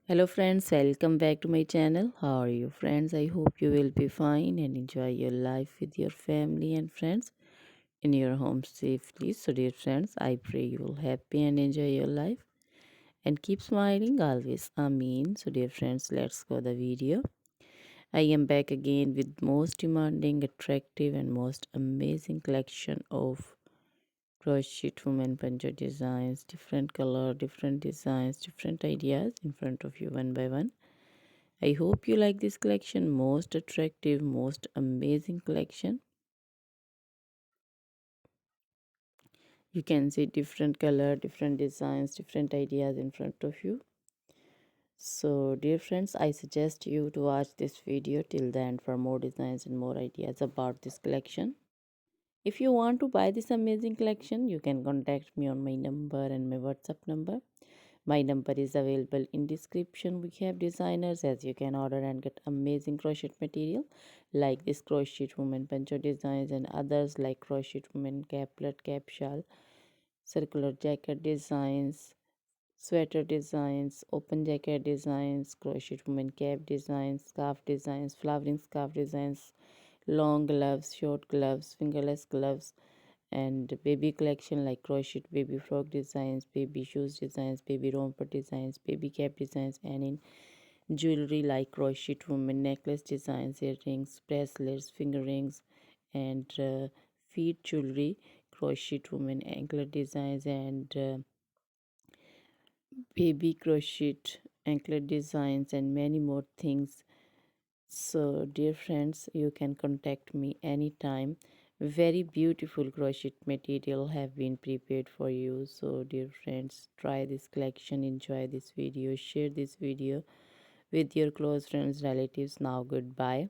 Hello friends, welcome back to my channel. How are you friends? I hope you will be fine and enjoy your life with your family and friends in your home safely. So dear friends, I pray you will happy and enjoy your life and keep smiling always. Amen. So dear friends, let's go the video. I am back again with most demanding, attractive and most amazing collection of crochet women poncho designs, different color, different designs, different ideas in front of you one by one. I hope you like this collection. Most attractive, most amazing collection. You can see different color, different designs, different ideas in front of you. So dear friends, I suggest you to watch this video till the end for more designs and more ideas about this collection. If you want to buy this amazing collection, you can contact me on my number and my WhatsApp number. My number is available in description. We have designers as you can order and get amazing crochet material like this crochet woman poncho designs and others like crochet woman caplet, cap shawl, circular jacket designs, sweater designs, open jacket designs, crochet woman cap designs, scarf designs, flowering scarf designs, long gloves, short gloves, fingerless gloves, and baby collection like crochet baby frog designs, baby shoes designs, baby romper designs, baby cap designs, and in jewelry like crochet woman necklace designs, earrings, bracelets, finger rings, and feet jewelry, crochet woman anklet designs, and baby crochet anklet designs, and many more things. So, dear friends, you can contact me anytime. Very beautiful crochet material have been prepared for you. So, dear friends, try this collection, enjoy this video, share this video with your close friends, relatives. Now, goodbye.